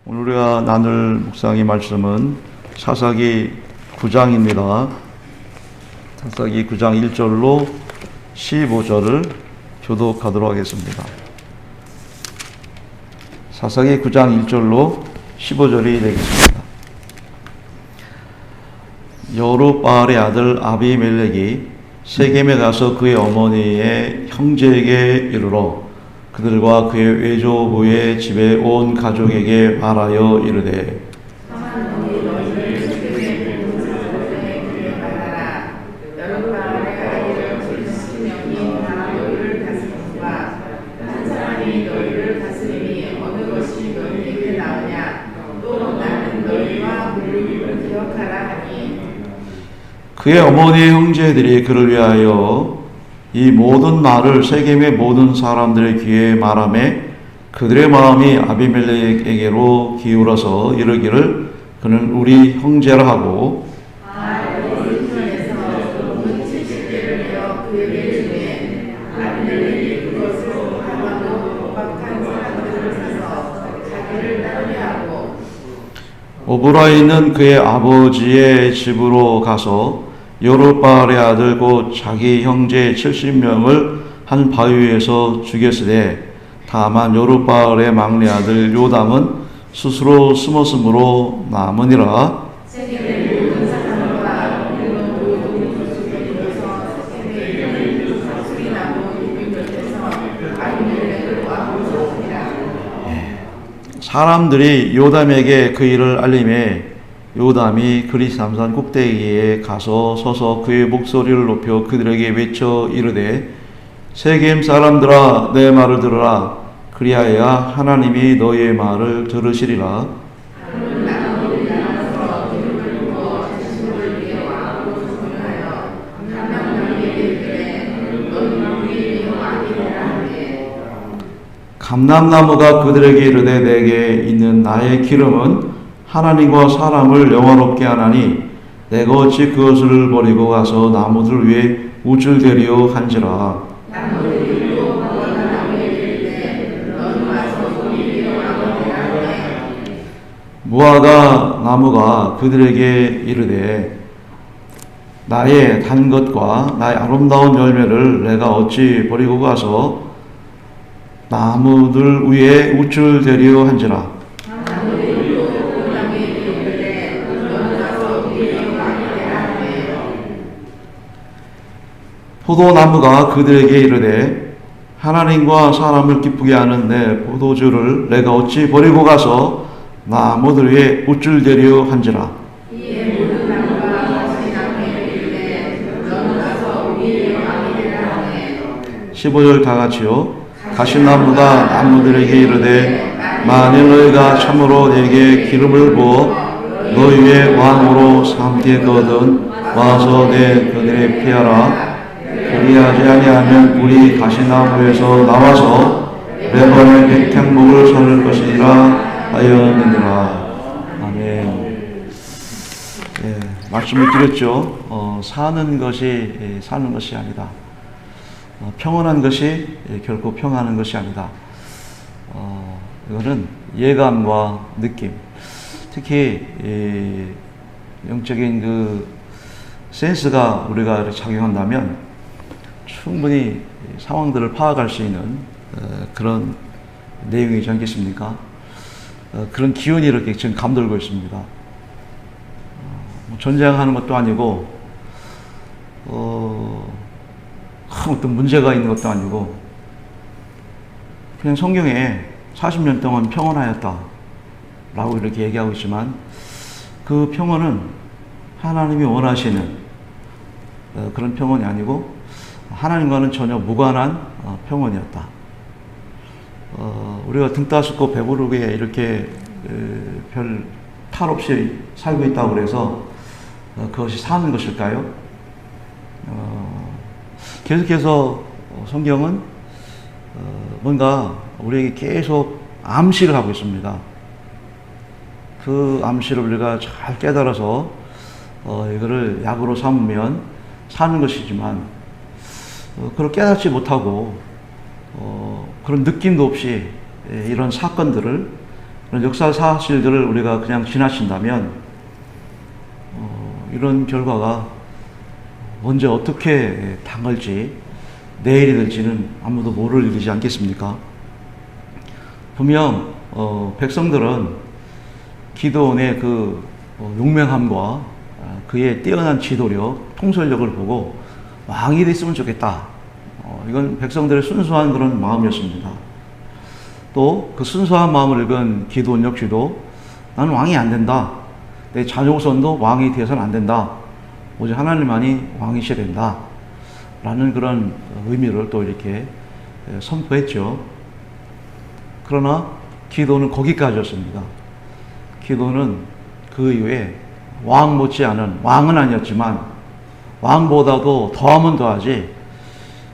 오늘 우리가 나눌 묵상의 말씀은 사사기 9장입니다. 사사기 9장 1절로 15절을 교독하도록 하겠습니다. 사사기 9장 1절로 15절이 되겠습니다. 여룹바알의 아들 아비멜렉이 세겜에 가서 그의 어머니의 형제에게 이르러 그들과 그의 외조부의 집에 온 가족에게 말하여 이르되 그의 어머니의 형제들이 그를 위하여 이 모든 말을 세겜의 모든 사람들의 귀에 말하매 그들의 마음이 아비멜렉에게로 기울어서 이르기를 그는 우리 형제라 하고 오브라에 있는 그의 아버지의 집으로 가서 여룹바알의 아들 곧 자기 형제 70명을 한 바위 위에서 죽였으되 다만 여룹바알의 막내 아들 요담은 스스로 숨었으므로 남으니라. 사람들이 요담에게 그 일을 알림해 요담이 그리스암산 꼭대기에 가서 서서 그의 목소리를 높여 그들에게 외쳐 이르되 세겜 사람들아 내 말을 들으라. 그리하여야 하나님이 너희의 말을 들으시리라. 감람나무가 그들에게 이르되 내게 있는 나의 기름은 하나님과 사람을 영화롭게 하나니 내가 어찌 그것을 버리고 가서 나무들 위에 우쭐대리오 한지라. 무화과 나무가 그들에게 이르되 나의 단 것과 나의 아름다운 열매를 내가 어찌 버리고 가서 나무들 위에 우쭐대리오 한지라. 포도나무가 그들에게 이르되 하나님과 사람을 기쁘게 하는 내 포도주를 내가 어찌 버리고 가서 나무들 위에 우쭐대리오 한지라. 15절 다 같이요. 가시나무가 나무들에게 이르되 만일 너희가 참으로 내게 기름을 부어 너희 위에 왕으로 삼겠거든 와서 내 그늘에 피하라. 그리하지 아니하면 우리 가시나무에서 나와서 레번의 백향목을 서를 것이니라 하였느니라. 아멘. 예, 말씀을 드렸죠. 사는 것이 아니다. 평온한 것이 결코 평안한 것이 아니다. 이거는 예감과 느낌, 특히 영적인 그 센스가 우리가 작용한다면 충분히 상황들을 파악할 수 있는 그런 내용이지 않겠습니까? 그런 기운이 이렇게 지금 감돌고 있습니다. 전쟁하는 것도 아니고 큰 어떤 문제가 있는 것도 아니고 그냥 성경에 40년 동안 평온하였다 라고 이렇게 얘기하고 있지만 그 평온은 하나님이 원하시는 그런 평온이 아니고 하나님과는 전혀 무관한 평온이었다. 우리가 등 따숩고 배부르게 이렇게 별 탈 없이 살고 있다고 그래서 그것이 사는 것일까요? 계속해서 성경은 뭔가 우리에게 계속 암시를 하고 있습니다. 그 암시를 우리가 잘 깨달아서 이거를 약으로 삼으면 사는 것이지만 그걸 깨닫지 못하고 그런 느낌도 없이 이런 사건들을 그런 역사 사실들을 우리가 그냥 지나친다면 이런 결과가 언제 어떻게 당할지, 내일이 될지는 아무도 모를 일이지 않겠습니까? 분명 백성들은 기드온의 그 용맹함과 그의 뛰어난 지도력, 통솔력을 보고 왕이 됐으면 좋겠다. 이건 백성들의 순수한 그런 마음이었습니다. 또 그 순수한 마음을 읽은 기드온 역시도 나는 왕이 안 된다. 내 자녀손도 왕이 되어서는 안 된다. 오직 하나님만이 왕이셔야 된다. 라는 그런 의미를 또 이렇게 선포했죠. 그러나 기도는 거기까지였습니다. 기도는 그 이후에 왕 못지않은, 왕은 아니었지만 왕보다도 더하면 더하지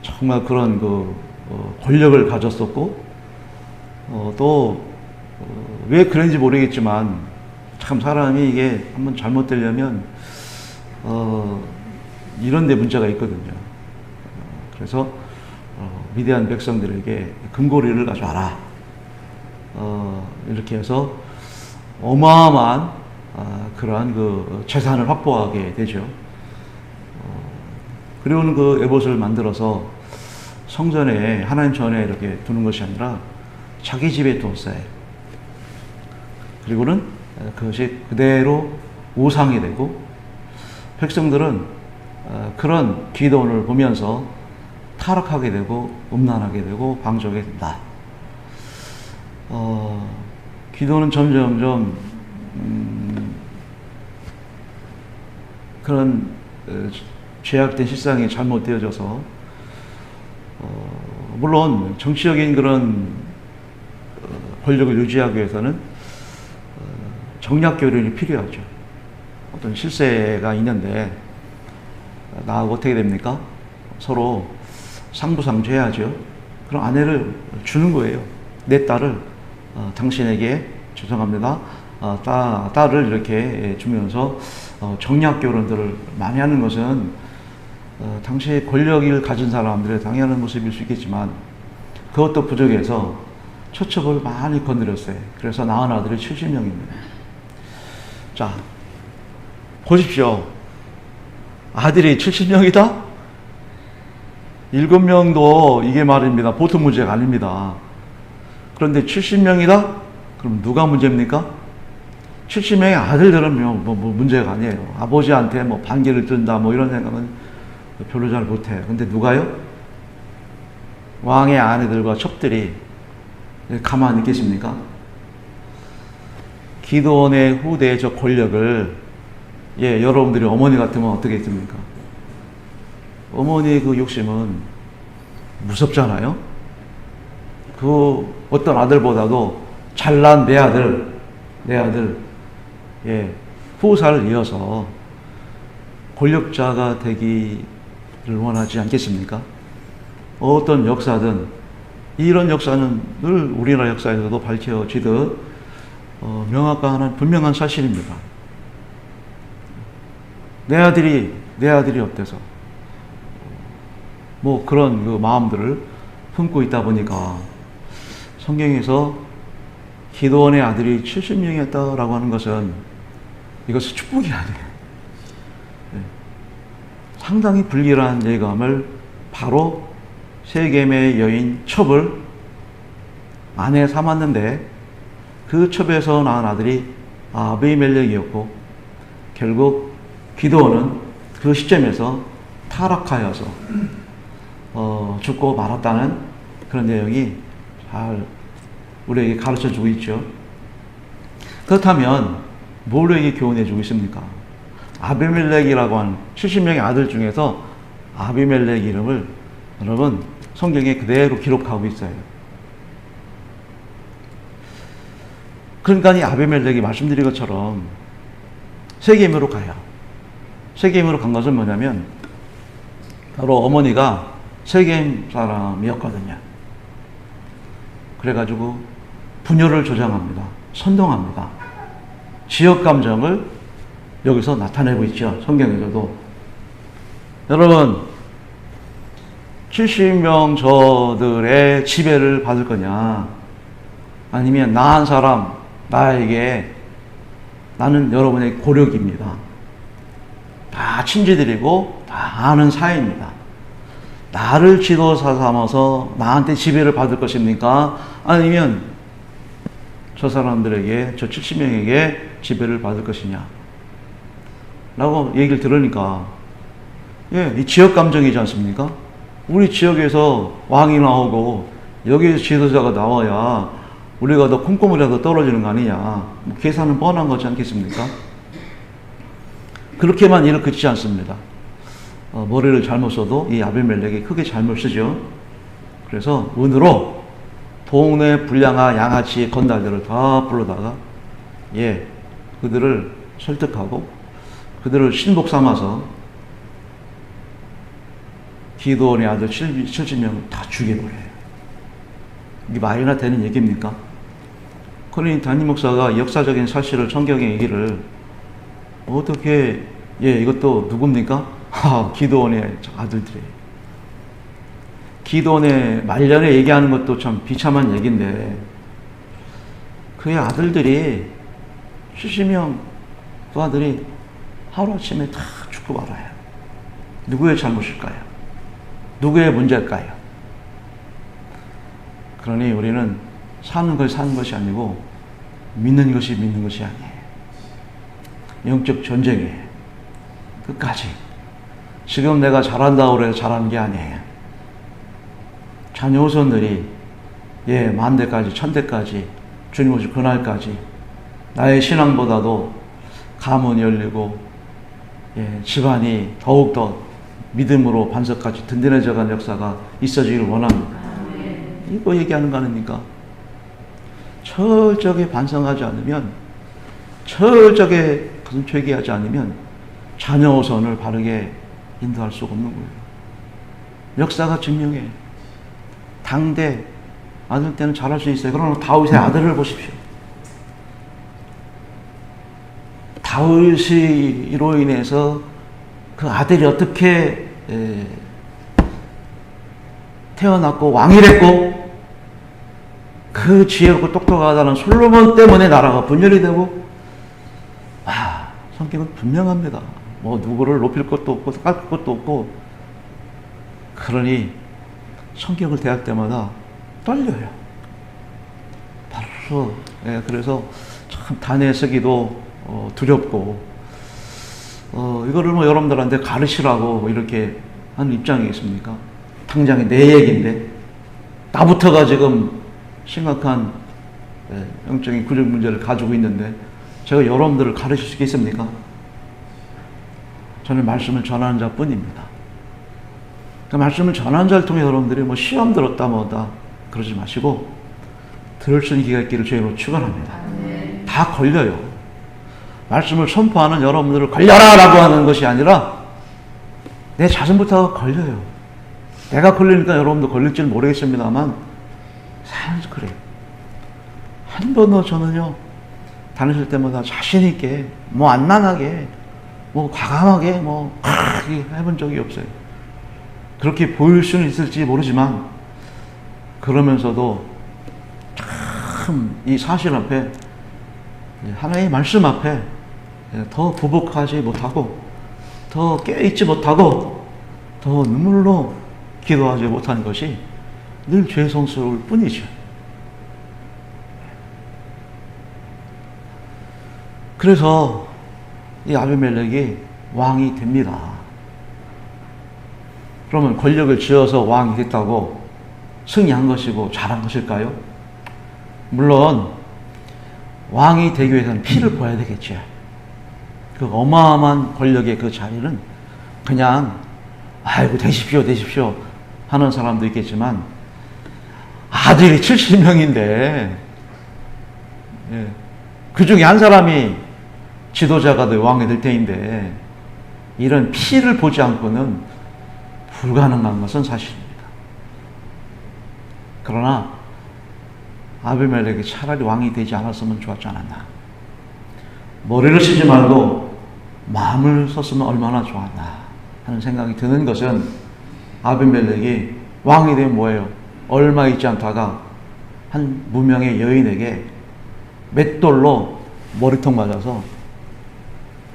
정말 그런 그 권력을 가졌었고 또 왜 그런지 모르겠지만 참 사람이 이게 한번 잘못되려면 이런 데 문제가 있거든요. 그래서 위대한 백성들에게 금고리를 가져와라. 이렇게 해서 어마어마한 그러한 그 재산을 확보하게 되죠. 그리고는 그 에봇을 만들어서 성전에, 하나님 전에 이렇게 두는 것이 아니라 자기 집에 두었어요. 그리고는 그것이 그대로 우상이 되고 백성들은 그런 기도원을 보면서 타락하게 되고 음란하게 되고 방종하게 된다. 기도는 점점점 그런 죄악된 실상이 잘못되어져서 물론 정치적인 그런 권력을 유지하기 위해서는 정략 교련이 필요하죠. 어떤 실세가 있는데 나하고 어떻게 됩니까? 서로 상부상조해야죠. 그럼 아내를 주는 거예요. 내 딸을 당신에게 죄송합니다. 딸을 이렇게 주면서 정략 결혼들을 많이 하는 것은 당시에 권력을 가진 사람들의 당연한 모습일 수 있겠지만 그것도 부족해서 처첩을 많이 건드렸어요. 그래서 낳은 아들이 70명입니다. 자, 보십시오. 아들이 70명이다? 7명도 이게 말입니다. 보통 문제가 아닙니다. 그런데 70명이다? 그럼 누가 문제입니까? 70명의 아들들은 뭐 문제가 아니에요. 아버지한테 뭐 반기를 든다 뭐 이런 생각은 별로 잘 못해요. 근데 누가요? 왕의 아내들과 첩들이 가만히 있겠습니까? 기드온의 후대의 저 권력을 여러분들이 어머니 같으면 어떻게 했습니까? 어머니의 그 욕심은 무섭잖아요. 그 어떤 아들보다도 잘난 내 아들 후사를 이어서 권력자가 되기를 원하지 않겠습니까? 어떤 역사든 이런 역사는 늘 우리나라 역사에서도 밝혀지듯 명확한 분명한 사실입니다. 내 아들이 어때서 뭐 그런 그 마음들을 품고 있다 보니까 성경에서 기드온의 아들이 70명이었다라고 하는 것은 이것은 축복이 아니에요. 상당히 불길한 예감을 바로 세겜의 여인 첩을 아내 삼았는데 그 첩에서 낳은 아들이 아비멜렉이었고 결국 기드온은 그 시점에서 타락하여서 죽고 말았다는 그런 내용이 잘 우리에게 가르쳐주고 있죠. 그렇다면 뭘 우리에게 교훈해주고 있습니까? 아비멜렉이라고 하는 70명의 아들 중에서 아비멜렉 이름을 여러분 성경에 그대로 기록하고 있어요. 그러니까 이 아비멜렉이 말씀드린 것처럼 세겜으로 가요. 세겜으로 간 것은 뭐냐면 바로 어머니가 세겜 사람이었거든요. 그래가지고 분열을 조장합니다. 선동합니다. 지역 감정을 여기서 나타내고 있죠. 성경에서도. 여러분 70명 저들의 지배를 받을 거냐 아니면 나한 사람 나는 여러분의 고력입니다. 다 친지들이고 다 아는 사이입니다. 나를 지도사 삼아서 나한테 지배를 받을 것입니까? 아니면 저 사람들에게, 저 70명에게 지배를 받을 것이냐? 라고 얘기를 들으니까, 이 지역 감정이지 않습니까? 우리 지역에서 왕이 나오고 여기에서 지도자가 나와야 우리가 더 콩고물이라도 떨어지는 거 아니냐. 계산은 뻔한 거지 않겠습니까? 그렇게만 일을 그치지 않습니다. 머리를 잘못 써도 이 아비멜렉이 크게 잘못 쓰죠. 그래서 은으로 동네 불량아 양아치 건달들을 다 불러다가 그들을 설득하고 그들을 신복 삼아서 기드온의 아들 70명을 다 죽여버려요. 이게 말이나 되는 얘기입니까? 그러니 담임 목사가 역사적인 사실을, 성경의 얘기를 어떻게, 이것도 누굽니까? 기드온의 아들들이에요. 기드온의 말년에 얘기하는 것도 참 비참한 얘기인데, 그의 아들들이 70명 그 아들이 하루아침에 다 죽고 말아요. 누구의 잘못일까요? 누구의 문제일까요? 그러니 우리는 사는 것이 아니고 믿는 것이 아니에요. 영적 전쟁이에요. 끝까지. 지금 내가 잘한다고 해서 잘하는 게 아니에요. 자녀 후손들이 10,000대까지 1,000대까지 주님 오실 그날까지 나의 신앙보다도 가문이 열리고 집안이 더욱더 믿음으로 반석까지 든든해져가는 역사가 있어지기를 원합니다. 이거 얘기하는 거 아닙니까? 철저하게 반성하지 않으면, 철저하게 회개하지 않으면 자녀 후손을 바르게 인도할 수가 없는 거예요. 역사가 증명해. 당대 아들 때는 잘할 수 있어요. 그러나 다윗의 아들을 보십시오. 다윗으로 인해서 그 아들이 어떻게 태어났고 왕이 됐고, 그 지혜롭고 똑똑하다는 솔로몬 때문에 나라가 분열이 되고, 성격은 분명합니다. 누구를 높일 것도 없고 깎을 것도 없고. 그러니 성경을 대할 때마다 떨려요. 바로 그래서 참 단에 쓰기도 두렵고, 이거를 여러분들한테 가르치라고 이렇게 하는 입장이겠습니까? 당장에 내 얘기인데, 나부터가 지금 심각한 영적인 구력 문제를 가지고 있는데 제가 여러분들을 가르칠 수 있겠습니까? 저는 말씀을 전하는 자뿐입니다. 그 말씀을 전하는 자를 통해 여러분들이 시험 들었다 뭐다 그러지 마시고 들을 수 있는 기회가 있기를 주님으로 축원합니다. 다 걸려요. 말씀을 선포하는 여러분들을 걸려라 라고 하는 것이 아니라 내 자신부터 걸려요. 내가 걸리니까 여러분도 걸릴지는 모르겠습니다만 사실 그래요. 한 번도 저는요 다니실 때마다 자신있게 안난하게 과감하게 해본 적이 없어요. 그렇게 보일 수는 있을지 모르지만 그러면서도 참 이 사실 앞에, 하나님의 말씀 앞에 더 부복하지 못하고 더 깨있지 못하고 더 눈물로 기도하지 못하는 것이 늘 죄송스러울 뿐이죠. 그래서 이 아비멜렉이 왕이 됩니다. 그러면 권력을 쥐어서 왕이 됐다고 승리한 것이고 잘한 것일까요? 물론 왕이 되기 위해서는 피를 보여야 되겠죠. 그 어마어마한 권력의 그 자리는 그냥 아이고 되십시오 하는 사람도 있겠지만 아들이 70명인데 그 중에 한 사람이 지도자가 돼 왕이 될 때인데 이런 피를 보지 않고는 불가능한 것은 사실입니다. 그러나 아비멜렉이 차라리 왕이 되지 않았으면 좋았지 않았나. 머리를 쓰지 말고 마음을 썼으면 얼마나 좋았나 하는 생각이 드는 것은 아비멜렉이 왕이 되면 뭐예요? 얼마 있지 않다가 한 무명의 여인에게 맷돌로 머리통 맞아서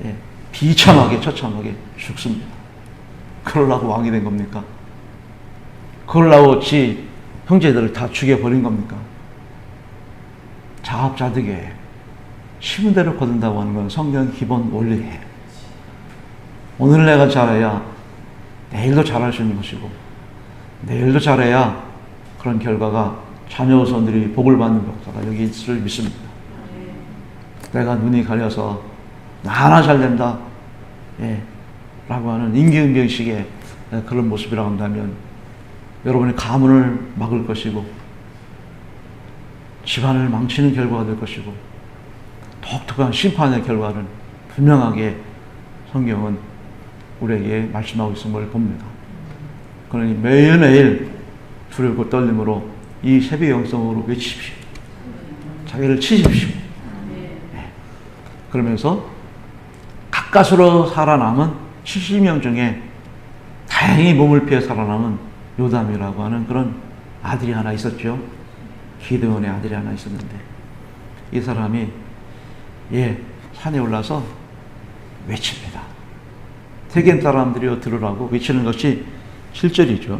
예, 비참하게 처참하게 죽습니다. 그러려고 왕이 된 겁니까? 그러려고 지 형제들을 다 죽여버린 겁니까? 자업자득에 심은 대로 거둔다고 하는 건 성경 기본 원리예요. 오늘 내가 잘해야 내일도 잘할 수 있는 것이고, 내일도 잘해야 그런 결과가 자녀손들이 복을 받는 역사가 여기 있을 믿습니다. 내가 눈이 가려서 나 하나 잘 된다 라고 하는 임기응변식의 그런 모습이라고 한다면 여러분의 가문을 막을 것이고 집안을 망치는 결과가 될 것이고 독특한 심판의 결과는 분명하게 성경은 우리에게 말씀하고 있음을 봅니다. 그러니 매일매일 두렵고 떨림으로 이 새벽 영성으로 외치십시오. 자기를 치십시오. 네. 그러면서 가까스로 살아남은 70명 중에 다행히 몸을 피해 살아남은 요담이라고 하는 그런 아들이 하나 있었죠. 기드온의 아들이 하나 있었는데 이 사람이 산에 올라서 외칩니다. 세겜 사람들이여 들으라고 외치는 것이 7절이죠.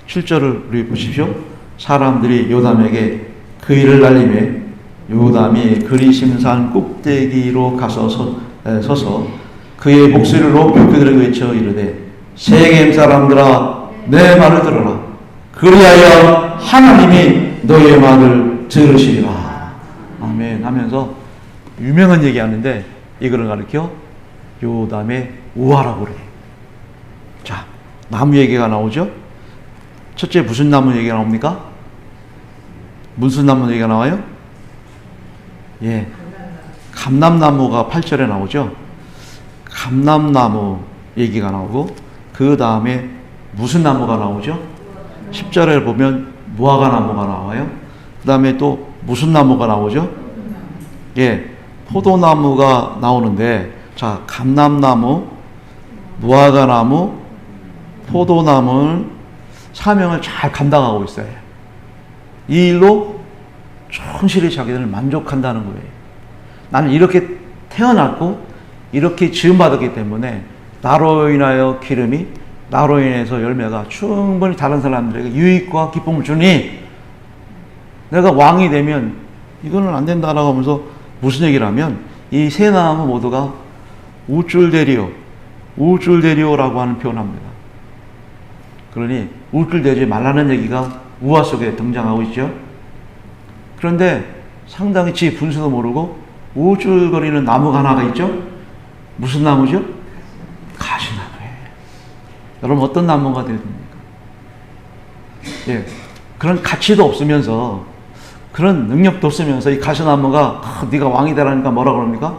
7절을 우리 보십시오. 사람들이 요담에게 그 일을 알림해 요담이 그리심산 꼭대기로 가서 서서 그의 목소리를 높여 그들에게 외쳐 이르되 세겜 사람들아 내 말을 들어라. 그리하여 하나님이 너의 말을 들으시리라. 아멘 하면서 유명한 얘기하는데 이거를 가리켜 요담의 우화라고 그래요. 자, 나무 얘기가 나오죠. 첫째 무슨 나무 얘기가 나옵니까? 무슨 나무 얘기가 나와요? 감람나무가 8절에 나오죠. 감람나무 얘기가 나오고 그 다음에 무슨 나무가 나오죠? 10절에 보면 무화과 나무가 나와요. 그 다음에 또 무슨 나무가 나오죠? 포도나무가 나오는데 자, 감람나무, 무화과나무, 포도나무는 사명을 잘 감당하고 있어요. 이 일로 충실히 자기들을 만족한다는 거예요. 나는 이렇게 태어났고 이렇게 지음받았기 때문에 나로 인하여 기름이 나로 인해서 열매가 충분히 다른 사람들에게 유익과 기쁨을 주니 내가 왕이 되면 이거는 안 된다라고 하면서 무슨 얘기를 하면 이 세 나무 모두가 우쭐대리오라고 하는 표현합니다. 그러니 우쭐대지 말라는 얘기가 우화 속에 등장하고 있죠. 그런데 상당히 지 분수도 모르고 우쭐거리는 나무가 하나가 있죠. 무슨 나무죠? 가시나무예요. 여러분 어떤 나무가 되야 됩니까? 그런 가치도 없으면서 그런 능력도 없으면서 이 가시나무가 네가 왕이 되라니까 뭐라 그럽니까?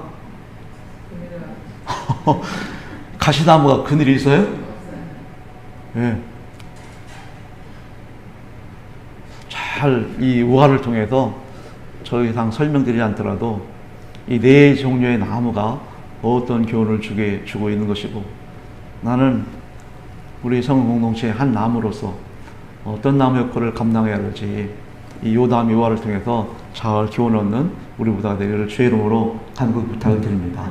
가시나무가 그늘이 있어요? 잘 이 우화를 통해서 더 이상 설명드리지 않더라도 이 네 종류의 나무가 어떤 교훈을 주고 있는 것이고 나는 우리 성은 공동체의 한 나무로서 어떤 나무 역할을 감당해야 할지 이 요담 요화를 통해서 잘 교훈 얻는 우리 부부가 되기를 주의 이름으로 간곡히 부탁을 드립니다.